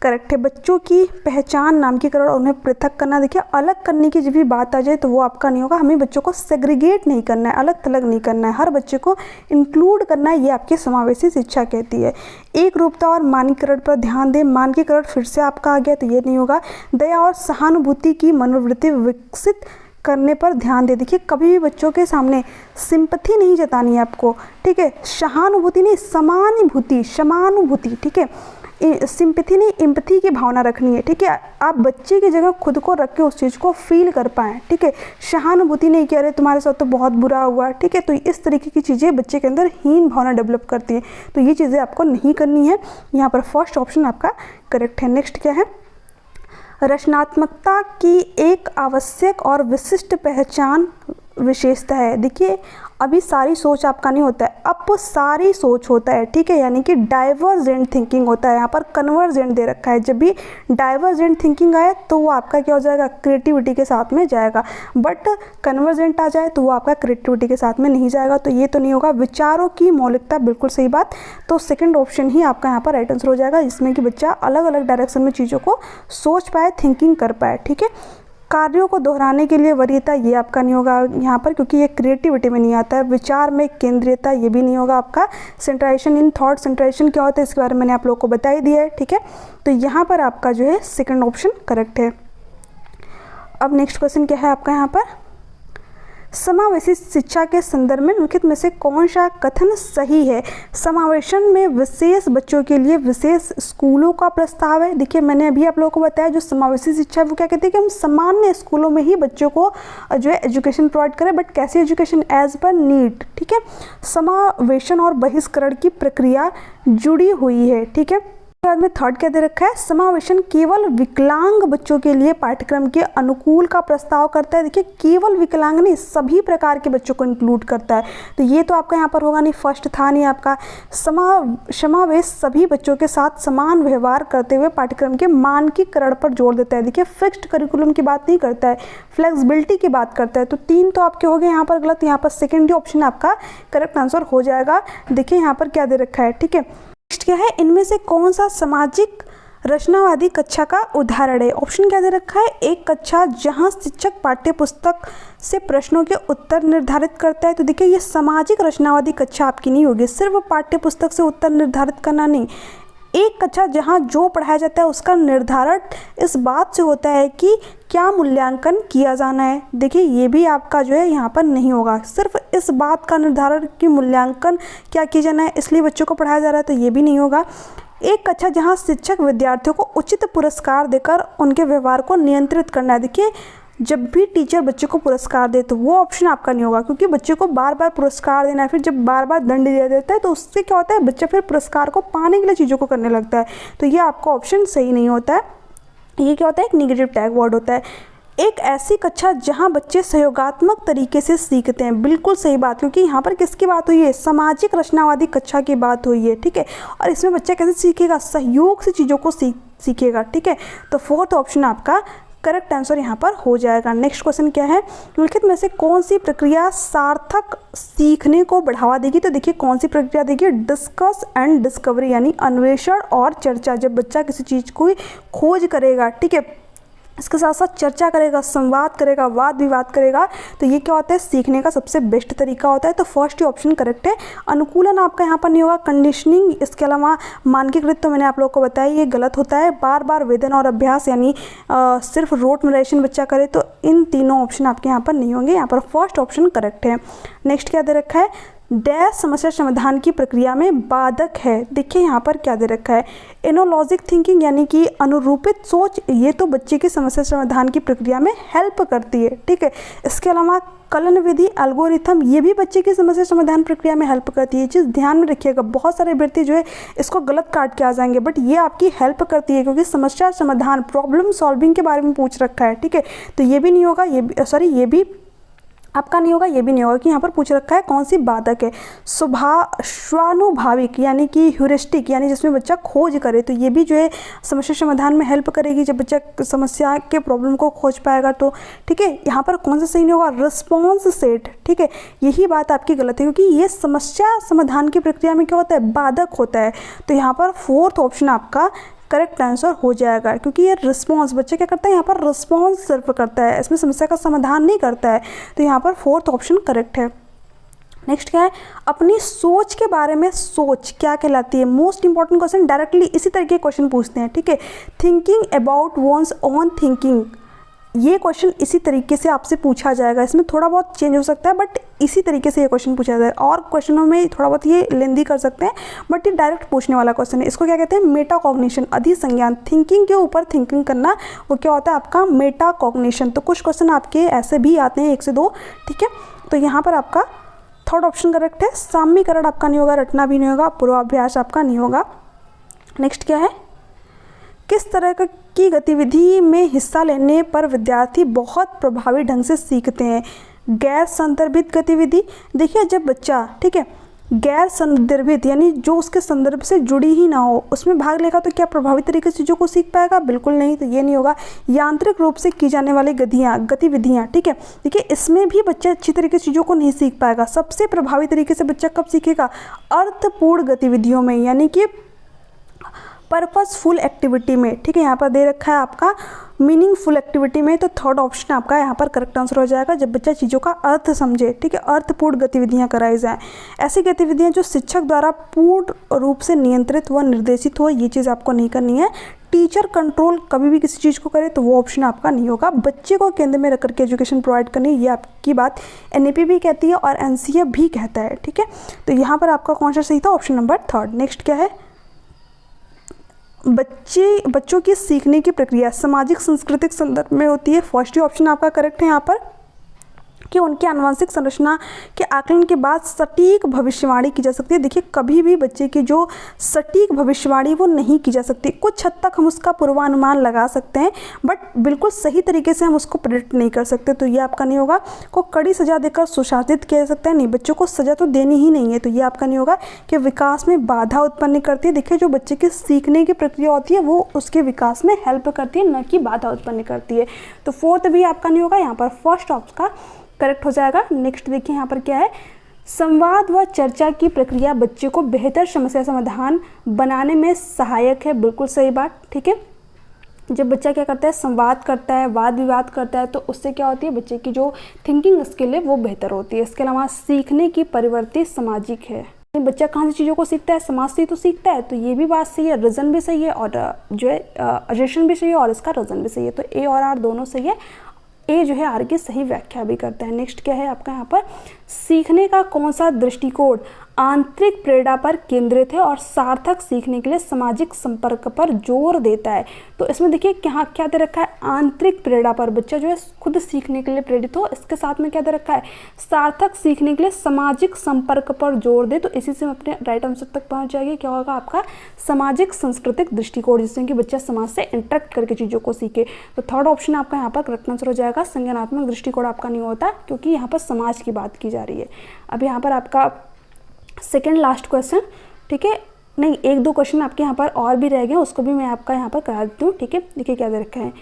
करेक्ट है। बच्चों की पहचान, नामकीकरण और उन्हें पृथक करना, देखिए अलग करने की जब भी बात आ जाए तो वो आपका नहीं होगा। हमें बच्चों को सेग्रीगेट नहीं करना है, अलग थलग नहीं करना है, हर बच्चे को इंक्लूड करना है, ये आपकी समावेशी शिक्षा कहती है। एक रूपता और मानकीकरण पर ध्यान दें, मानकीकरण फिर से आपका आ गया तो ये नहीं होगा। दया और सहानुभूति की मनोवृत्ति विकसित करने पर ध्यान दे, देखिए कभी भी बच्चों के सामने सिंपैथी नहीं जतानी है आपको। ठीक है, सहानुभूति नहीं, समानुभूति, समानुभूति। ठीक है, सिंपैथी नहीं, एम्पैथी की भावना रखनी है, ठीक है। आप बच्चे की जगह खुद को रख के उस चीज़ को फील कर पाएँ, ठीक है। सहानुभूति नहीं कि अरे तुम्हारे साथ तो बहुत बुरा हुआ, ठीक है। तो इस तरीके की चीज़ें बच्चे के अंदर हीन भावना डेवलप करती है, तो ये चीज़ें आपको नहीं करनी है। यहाँ पर फर्स्ट ऑप्शन आपका करेक्ट है। नेक्स्ट क्या है, रचनात्मकता की एक आवश्यक और विशिष्ट पहचान विशेषता है। देखिए अभी सारी सोच आपका नहीं होता है, अब सारी सोच होता है, ठीक है। यानी कि डाइवर्जेंट थिंकिंग होता है, यहाँ पर कन्वर्जेंट दे रखा है। जब भी डाइवर्जेंट थिंकिंग आए तो वो आपका क्या हो जाएगा, क्रिएटिविटी के साथ में जाएगा, बट कन्वर्जेंट आ जाए तो वो आपका क्रिएटिविटी के साथ में नहीं जाएगा, तो ये तो नहीं होगा। विचारों की मौलिकता, बिल्कुल सही बात, तो सेकेंड ऑप्शन ही आपका यहाँ पर राइट आंसर हो जाएगा, जिसमें कि बच्चा अलग अलग डायरेक्शन में चीज़ों को सोच पाए, थिंकिंग कर पाए, ठीक है। कार्यों को दोहराने के लिए वरीयता, ये आपका नहीं होगा यहाँ पर, क्योंकि ये क्रिएटिविटी में नहीं आता है। विचार में केंद्रीयता, ये भी नहीं होगा आपका। सेंट्रेशन इन थॉट, सेंट्रेशन क्या होता है इसके बारे में मैंने आप लोगों को बता ही दिया है, ठीक है। तो यहाँ पर आपका जो है सेकंड ऑप्शन करेक्ट है। अब नेक्स्ट क्वेश्चन क्या है आपका यहाँ पर, समावेशी शिक्षा के संदर्भ में निम्नलिखित में से कौन सा कथन सही है। समावेशन में विशेष बच्चों के लिए विशेष स्कूलों का प्रस्ताव है। देखिए मैंने अभी आप लोगों को बताया जो समावेशी शिक्षा वो क्या कहते हैं कि हम सामान्य स्कूलों में ही बच्चों को जो है एजुकेशन प्रोवाइड करें, बट कैसी एजुकेशन, एज पर नीड, ठीक है। समावेशन और बहिष्करण की प्रक्रिया जुड़ी हुई है, ठीक है। बाद में थर्ड क्या दे रखा है, समावेशन केवल विकलांग बच्चों के लिए पाठ्यक्रम के अनुकूल का प्रस्ताव करता है। देखिए केवल विकलांग नहीं, सभी प्रकार के बच्चों को इंक्लूड करता है, तो ये तो आपका यहाँ पर होगा नहीं, फर्स्ट था नहीं आपका। समावेश सभी बच्चों के साथ समान व्यवहार करते हुए पाठ्यक्रम के मानकीकरण पर जोर देता है। देखिए फिक्स्ड करिकुलम की बात नहीं करता है, फ्लेक्सिबिलिटी की बात करता है। तो तीन तो आपके हो गए यहाँ पर गलत, यहाँ पर सेकेंड ऑप्शन आपका करेक्ट आंसर हो जाएगा। देखिए यहाँ पर क्या दे रखा है, ठीक है। नेक्स्ट क्या है, इनमें से कौन सा सामाजिक रचनावादी कक्षा का उदाहरण है। ऑप्शन क्या दे रखा है, एक कक्षा जहां शिक्षक पाठ्य पुस्तक से प्रश्नों के उत्तर निर्धारित करता है। तो देखिए ये सामाजिक रचनावादी कक्षा आपकी नहीं होगी, सिर्फ पाठ्य पुस्तक से उत्तर निर्धारित करना नहीं। एक कक्षा जहां जो पढ़ाया जाता है उसका निर्धारण इस बात से होता है कि क्या मूल्यांकन किया जाना है। देखिए ये भी आपका जो है यहाँ पर नहीं होगा, सिर्फ इस बात का निर्धारण कि मूल्यांकन क्या किया जाना है इसलिए बच्चों को पढ़ाया जा रहा है, तो ये भी नहीं होगा। एक कक्षा जहाँ शिक्षक विद्यार्थियों को उचित पुरस्कार देकर उनके व्यवहार को नियंत्रित करना है। देखिए जब भी टीचर बच्चे को पुरस्कार दे तो वो ऑप्शन आपका नहीं होगा, क्योंकि बच्चे को बार बार पुरस्कार देना है, फिर जब बार बार दंड दिया देता है तो उससे क्या होता है, बच्चा फिर पुरस्कार को पाने के लिए चीज़ों को करने लगता है, तो ये आपका ऑप्शन सही नहीं होता है। ये क्या होता है, एक निगेटिव टैग वर्ड होता है। एक ऐसी कक्षा जहां बच्चे सहयोगात्मक तरीके से सीखते हैं, बिल्कुल सही बात, क्योंकि यहाँ पर किसकी बात हुई है, सामाजिक रचनावादी कक्षा की बात हुई है, ठीक है। और इसमें बच्चा कैसे सीखेगा, सहयोग से चीज़ों को सीखेगा, ठीक है। तो फोर्थ ऑप्शन आपका करेक्ट आंसर यहाँ पर हो जाएगा। नेक्स्ट क्वेश्चन क्या है, निम्नलिखित में से कौन सी प्रक्रिया सार्थक सीखने को बढ़ावा देगी। तो देखिए कौन सी प्रक्रिया देगी, डिस्कस एंड डिस्कवरी, यानी अन्वेषण और चर्चा। जब बच्चा किसी चीज़ को खोज करेगा, ठीक है, इसके साथ साथ चर्चा करेगा, संवाद करेगा, वाद विवाद करेगा, तो ये क्या होता है, सीखने का सबसे बेस्ट तरीका होता है। तो फर्स्ट ही ऑप्शन करेक्ट है। अनुकूलन आपका यहाँ पर नहीं होगा। कंडीशनिंग, इसके अलावा मानकीकृत तो मैंने आप लोगों को बताया ये गलत होता है। बार बार वेदन और अभ्यास, यानी सिर्फ रोट मेमोराइजेशन बच्चा करे, तो इन तीनों ऑप्शन आपके यहाँ पर नहीं होंगे। यहाँ पर फर्स्ट ऑप्शन करेक्ट है। नेक्स्ट क्या दे रखा है, डैश समस्या समाधान की प्रक्रिया में बाधक है। देखिए यहाँ पर क्या दे रखा है, एनोलॉजिक थिंकिंग, यानी कि अनुरूपित सोच, ये तो बच्चे की समस्या समाधान की प्रक्रिया में हेल्प करती है, ठीक है। इसके अलावा कलन विधि, एल्गोरिथम, ये भी बच्चे की समस्या समाधान प्रक्रिया में हेल्प करती है। ये चीज़ ध्यान में रखिएगा, बहुत सारे अभ्यर्थी जो है इसको गलत काट के आ जाएंगे, बट ये आपकी हेल्प करती है, क्योंकि समस्या समाधान, प्रॉब्लम सॉल्विंग के बारे में पूछ रखा है, ठीक है। तो ये भी नहीं होगा, ये भी आपका नहीं होगा, ये भी नहीं होगा, कि यहाँ पर पूछ रखा है कौन सी बाधक है। स्वानुभाविक, यानी कि ह्यूरिस्टिक, यानी जिसमें बच्चा खोज करे, तो ये भी जो है समस्या समाधान में हेल्प करेगी, जब बच्चा समस्या के प्रॉब्लम को खोज पाएगा तो, ठीक है। यहाँ पर कौन सा सही नहीं होगा, रिस्पॉन्स सेट, ठीक है, यही बात आपकी गलत है, क्योंकि ये समस्या समाधान की प्रक्रिया में क्या होता है, बाधक होता है। तो यहाँ पर फोर्थ ऑप्शन आपका करेक्ट आंसर हो जाएगा, क्योंकि ये रिस्पॉन्स, बच्चे क्या करता है यहाँ पर, रिस्पॉन्स सिर्फ करता है, इसमें समस्या का समाधान नहीं करता है, तो यहाँ पर फोर्थ ऑप्शन करेक्ट है। नेक्स्ट क्या है, अपनी सोच के बारे में सोच क्या कहलाती है। मोस्ट इंपॉर्टेंट क्वेश्चन, डायरेक्टली इसी तरह के क्वेश्चन पूछते हैं, ठीक है। Thinking about one's own thinking, ये क्वेश्चन इसी तरीके से आपसे पूछा जाएगा, इसमें थोड़ा बहुत चेंज हो सकता है बट इसी तरीके से ये क्वेश्चन पूछा जाएगा। और क्वेश्चनों में थोड़ा बहुत ये लेंदी कर सकते हैं बट ये डायरेक्ट पूछने वाला क्वेश्चन है। इसको क्या कहते हैं? मेटाकॉग्निशन, अधिसंज्ञान, थिंकिंग के ऊपर थिंकिंग करना, वो क्या होता है आपका मेटाकॉग्निशन। तो कुछ क्वेश्चन आपके ऐसे भी आते हैं 1 से 2, ठीक है। तो यहाँ पर आपका थर्ड ऑप्शन करेक्ट है। सामीकरण आपका नहीं होगा, रटना भी नहीं होगा, पूर्वाभ्यास आपका नहीं होगा। नेक्स्ट क्या है? किस तरह की गतिविधि में हिस्सा लेने पर विद्यार्थी बहुत प्रभावी ढंग से सीखते हैं? गैर संदर्भित गतिविधि। देखिए जब बच्चा, ठीक है, गैर संदर्भित यानी जो उसके संदर्भ से जुड़ी ही ना हो उसमें भाग लेगा तो क्या प्रभावी तरीके से चीज़ों को सीख पाएगा? बिल्कुल नहीं, तो ये नहीं होगा। यांत्रिक रूप से की जाने वाली गतिविधियाँ, ठीक है, देखिए इसमें भी बच्चा अच्छी तरीके से चीज़ों को नहीं सीख पाएगा। सबसे प्रभावी तरीके से बच्चा कब सीखेगा? अर्थपूर्ण गतिविधियों में, यानी कि पर्पसफुल एक्टिविटी में, ठीक है। यहाँ पर दे रखा है आपका मीनिंगफुल एक्टिविटी में, तो थर्ड ऑप्शन आपका यहाँ पर करेक्ट आंसर हो जाएगा। जब बच्चा चीज़ों का अर्थ समझे, ठीक है, अर्थपूर्ण गतिविधियाँ कराई जाएँ। ऐसी गतिविधियाँ जो शिक्षक द्वारा पूर्ण रूप से नियंत्रित व निर्देशित हो, ये चीज़ आपको नहीं करनी है। टीचर कंट्रोल कभी भी किसी चीज़ को करे तो वो ऑप्शन आपका नहीं होगा। बच्चे को केंद्र में रख करके एजुकेशन प्रोवाइड करनी, ये आपकी बात NAP भी कहती है और NCA भी कहता है, ठीक है। तो यहाँ पर आपका कौन सा सही था? Option number third. नेक्स्ट क्या है? बच्चों की सीखने की प्रक्रिया सामाजिक सांस्कृतिक संदर्भ में होती है। फर्स्ट ऑप्शन आपका करेक्ट है यहाँ पर कि उनकी आनुवंशिक संरचना के आकलन के बाद सटीक भविष्यवाणी की जा सकती है। देखिए कभी भी बच्चे की जो सटीक भविष्यवाणी वो नहीं की जा सकती। कुछ हद तक हम उसका पूर्वानुमान लगा सकते हैं बट बिल्कुल सही तरीके से हम उसको प्रेडिक्ट नहीं कर सकते, तो ये आपका नहीं होगा। को कड़ी सजा देकर सुशासित किया जा सकता है, नहीं, बच्चों को सजा तो देनी ही नहीं है, तो ये आपका नहीं होगा। कि विकास में बाधा उत्पन्न करती है। देखिए जो बच्चे की सीखने की प्रक्रिया होती है वो उसके विकास में हेल्प करती है, न कि बाधा उत्पन्न करती है। तो फोर्थ भी आपका नहीं होगा, यहाँ पर फर्स्ट ऑप्शन का करेक्ट हो जाएगा। नेक्स्ट देखिए यहाँ पर क्या है? संवाद व चर्चा की प्रक्रिया बच्चे को बेहतर समस्या समाधान बनाने में सहायक है। बिल्कुल सही बात, ठीक है। जब बच्चा क्या करता है? संवाद करता है, वाद विवाद करता है, तो उससे क्या होती है? बच्चे की जो थिंकिंग स्किल है वो बेहतर होती है। इसके अलावा सीखने की प्रवृत्ति सामाजिक है। बच्चा कहाँ से चीज़ों को सीखता है? समाज से तो सीखता है, तो ये भी बात सही है। रीज़न भी सही है और जो है अजेशन भी सही है और इसका रीज़न भी सही है, तो A और R दोनों सही है। ए जो है आर की सही व्याख्या भी करता है। नेक्स्ट क्या है आपका यहाँ पर? सीखने का कौन सा दृष्टिकोण आंतरिक प्रेरणा पर केंद्रित है और सार्थक सीखने के लिए सामाजिक संपर्क पर जोर देता है। तो इसमें देखिए क्या क्या दे रखा है? आंतरिक प्रेरणा पर, बच्चा जो है खुद सीखने के लिए प्रेरित हो। इसके साथ में क्या दे रखा है? सार्थक सीखने के लिए सामाजिक संपर्क पर जोर दे। तो इसी से हम अपने राइट आंसर तक पहुंच जाएंगे। क्या होगा आपका? सामाजिक सांस्कृतिक दृष्टिकोण, जिससे कि बच्चा समाज से इंटरेक्ट करके चीज़ों को सीखे। तो थर्ड ऑप्शन आपका यहाँ पर करेक्ट आंसर हो जाएगा। संज्ञानात्मक दृष्टिकोण आपका नहीं होता क्योंकि यहाँ पर समाज की बात की जा रही है। अब यहाँ पर आपका सेकेंड लास्ट क्वेश्चन, ठीक है, नहीं 1-2 क्वेश्चन आपके यहाँ पर और भी रह गए, उसको भी मैं आपका यहाँ पर करा देती हूँ, ठीक है। देखिए क्या दे रखा है?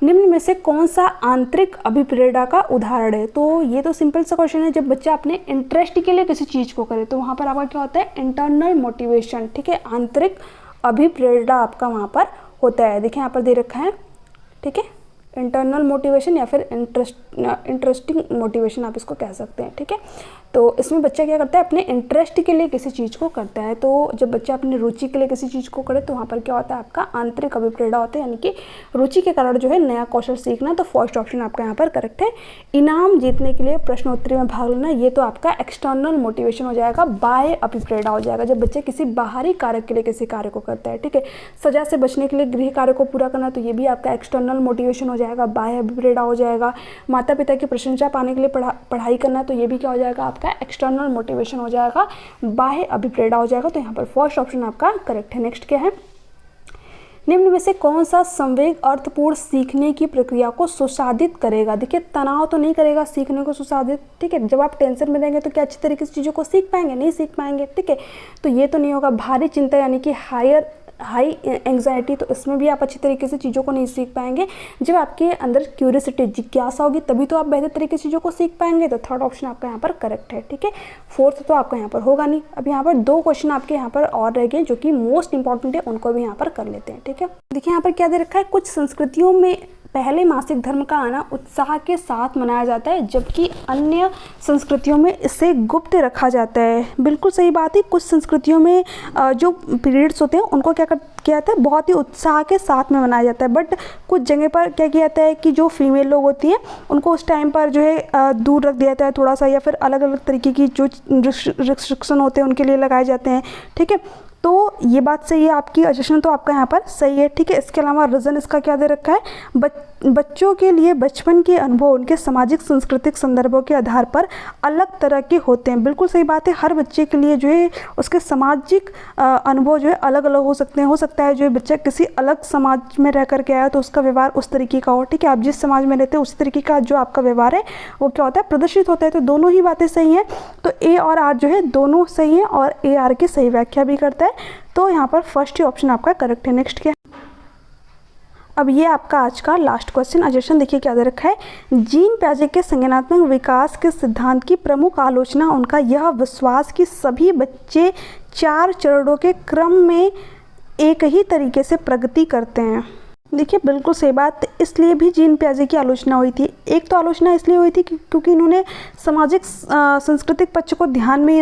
निम्न में से कौन सा आंतरिक अभिप्रेरणा का उदाहरण है? तो ये तो सिंपल सा क्वेश्चन है। जब बच्चा अपने इंटरेस्ट के लिए किसी चीज़ को करे तो वहाँ पर आपका क्या होता है? इंटरनल मोटिवेशन, ठीक है, आंतरिक अभिप्रेरणा आपका वहाँ पर होता है। देखिए यहाँ पर दे रखा है, ठीक है, इंटरनल मोटिवेशन या फिर इंटरेस्टिंग मोटिवेशन आप इसको कह सकते हैं, ठीक है। तो इसमें बच्चा क्या करता है? अपने इंटरेस्ट के लिए किसी चीज़ को करता है। तो जब बच्चा अपनी रुचि के लिए किसी चीज़ को करे तो वहाँ पर क्या होता है? आपका आंतरिक अभिप्रेरणा होता है, यानी कि रुचि के कारण जो है नया कौशल सीखना। तो फर्स्ट ऑप्शन आपका यहाँ पर करेक्ट है। इनाम जीतने के लिए प्रश्नोत्तरी में भाग लेना, ये तो आपका एक्सटर्नल मोटिवेशन हो जाएगा, बाह्य अभिप्रेरणा हो जाएगा। जब बच्चा किसी बाहरी कार्य के लिए किसी कार्य को करता है, ठीक है, सजा से बचने के लिए गृह कार्य को पूरा करना, तो ये भी आपका एक्सटर्नल मोटिवेशन हो जाएगा, बाह्य अभिप्रेरणा हो जाएगा। माता पिता की प्रशंसा पाने के लिए पढ़ाई करना, तो ये भी क्या हो जाएगा? आपका एक्सटर्नल मोटिवेशन हो जाएगा, बाह्य अभिप्रेरणा हो जाएगा। तो यहाँ पर फर्स्ट ऑप्शन आपका करेक्ट है। नेक्स्ट क्या है? निम्न में से कौन सा संवेग अर्थपूर्ण सीखने की प्रक्रिया को सुसाधित करेगा? देखिए तनाव तो नहीं करेगा सीखने को सुसाधित, ठीक है। जब आप टेंशन में रहेंगे तो क्या अच्छी तरीके से चीज़ों को सीख पाएंगे? नहीं सीख पाएंगे, ठीक है। तो ये तो नहीं होगा। भारी चिंता यानी कि हाई एंग्जाइटी, तो इसमें भी आप अच्छी तरीके से चीज़ों को नहीं सीख पाएंगे। जब आपके अंदर क्यूरियोसिटी, जिज्ञासा होगी तभी तो आप बेहतर तरीके से चीज़ों को सीख पाएंगे। तो थर्ड ऑप्शन आपका यहाँ पर करेक्ट है, ठीक है। फोर्थ तो आपका यहाँ पर होगा नहीं। अब यहाँ पर 2 क्वेश्चन आपके यहाँ पर और रह गए जो कि मोस्ट इंपॉर्टेंट है, उनको भी यहाँ पर कर लेते हैं, ठीक है। देखिए यहाँ पर क्या दे रखा है? कुछ संस्कृतियों में पहले मासिक धर्म का आना उत्साह के साथ मनाया जाता है, जबकि अन्य संस्कृतियों में इसे गुप्त रखा जाता है। बिल्कुल सही बात है। कुछ संस्कृतियों में जो पीरियड्स होते हैं उनको क्या क्या होता है, बहुत ही उत्साह के साथ में मनाया जाता है। बट कुछ जगह पर क्या किया जाता है कि जो फीमेल लोग होती हैं उनको उस टाइम पर जो है दूर रख दिया जाता है थोड़ा सा, या फिर अलग अलग तरीके की जो रिस्ट्रिक्शन होते हैं उनके लिए लगाए जाते हैं। ठीक है, तो ये बात सही है आपकी, सजेशन तो आपका यहाँ पर सही है। ठीक है, इसके अलावा रीज़न इसका क्या दे रखा है, बच्चों के लिए बचपन के अनुभव उनके सामाजिक सांस्कृतिक संदर्भों के आधार पर अलग तरह के होते हैं। बिल्कुल सही बात है, हर बच्चे के लिए जो है उसके सामाजिक अनुभव जो है अलग अलग हो सकते हैं। हो सकता है जो है बच्चा किसी अलग समाज में रह करके आया तो उसका व्यवहार उस तरीके का हो। ठीक है, आप जिस समाज में रहते हैं उसी तरीके का जो आपका व्यवहार है वो क्या होता है, प्रदर्शित होता है। तो दोनों ही बातें सही हैं, तो ए और आर जो है दोनों सही हैं और ए आर की सही व्याख्या भी करता है। तो यहाँ पर फर्स्ट ही ऑप्शन आपका करेक्ट है। नेक्स्ट क्या, अब ये आपका आज का लास्ट क्वेश्चन, सजेशन देखिए क्या दे रखा है। जीन पियाजे के संज्ञानात्मक विकास के सिद्धांत की प्रमुख आलोचना उनका यह विश्वास कि सभी बच्चे 4 चरणों के क्रम में एक ही तरीके से प्रगति करते हैं। देखिए बिल्कुल सही बात, इसलिए भी जीन पियाजे की आलोचना हुई थी। एक तो आलोचना इसलिए हुई थी क्योंकि इन्होंने सामाजिक सांस्कृतिक पक्ष को ध्यान में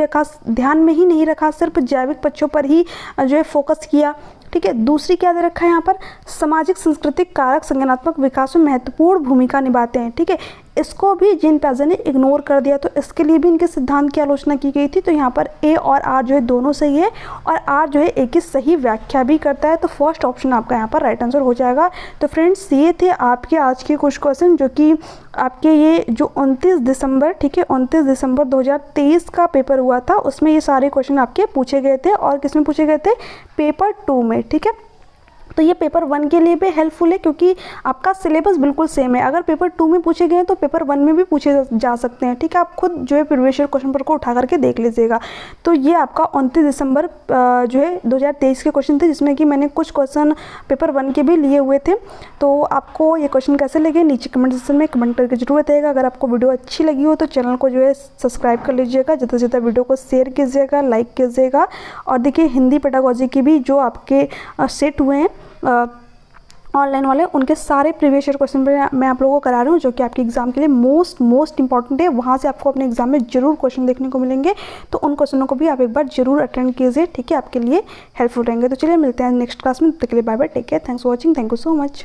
ही नहीं रखा, सिर्फ जैविक पक्षों पर ही जो है फोकस किया। ठीक है, दूसरी क्या दे रखा है यहाँ पर, सामाजिक सांस्कृतिक कारक संज्ञानात्मक विकास में महत्वपूर्ण भूमिका निभाते हैं। ठीक है, इसको भी जीन पियाजे ने इग्नोर कर दिया, तो इसके लिए भी इनके सिद्धांत की आलोचना की गई थी। तो यहाँ पर ए और आर जो है दोनों सही है और आर जो है ए की सही व्याख्या भी करता है। तो फर्स्ट ऑप्शन आपका यहाँ पर राइट आंसर हो जाएगा। तो फ्रेंड्स ये थे आपके आज के कुछ क्वेश्चन जो कि आपके ये जो 29 दिसंबर, ठीक है 29 दिसंबर 2023 का पेपर हुआ था उसमें ये सारे क्वेश्चन आपके पूछे गए थे। और किस में पूछे गए थे, पेपर 2 में। ठीक है, तो ये पेपर 1 के लिए भी हेल्पफुल है क्योंकि आपका सिलेबस बिल्कुल सेम है। अगर पेपर 2 में पूछे गए तो पेपर 1 में भी पूछे जा सकते हैं। ठीक है, आप खुद जो है प्रीवियस ईयर क्वेश्चन पेपर को उठा करके देख लीजिएगा। तो ये आपका 29 दिसंबर जो है 2023 के क्वेश्चन थे, जिसमें कि मैंने कुछ क्वेश्चन पेपर 1 के भी लिए हुए थे। तो आपको ये क्वेश्चन कैसे लगे नीचे कमेंट सेक्शन में कमेंट करके जरूर बताइएगा। अगर आपको वीडियो अच्छी लगी हो तो चैनल को जो है सब्सक्राइब कर लीजिएगा, ज़्यादा से ज़्यादा वीडियो को शेयर कीजिएगा, लाइक कीजिएगा। और देखिए हिंदी पेडागोजी की भी जो आपके सेट हुए हैं ऑनलाइन वाले, उनके सारे प्रीवियस ईयर क्वेश्चन मैं आप लोगों को करा रही हूँ जो कि आपके एग्जाम के लिए मोस्ट इंपॉर्टेंट है। वहाँ से आपको अपने एग्जाम में जरूर क्वेश्चन देखने को मिलेंगे, तो उन क्वेश्चनों को भी आप एक बार जरूर अटेंड कीजिए। ठीक है, आपके लिए हेल्पफुल रहेंगे। तो चलिए मिलते हैं नेक्स्ट क्लास में, तब तक के लिए bye bye, take care, thanks for watching, thank you so much.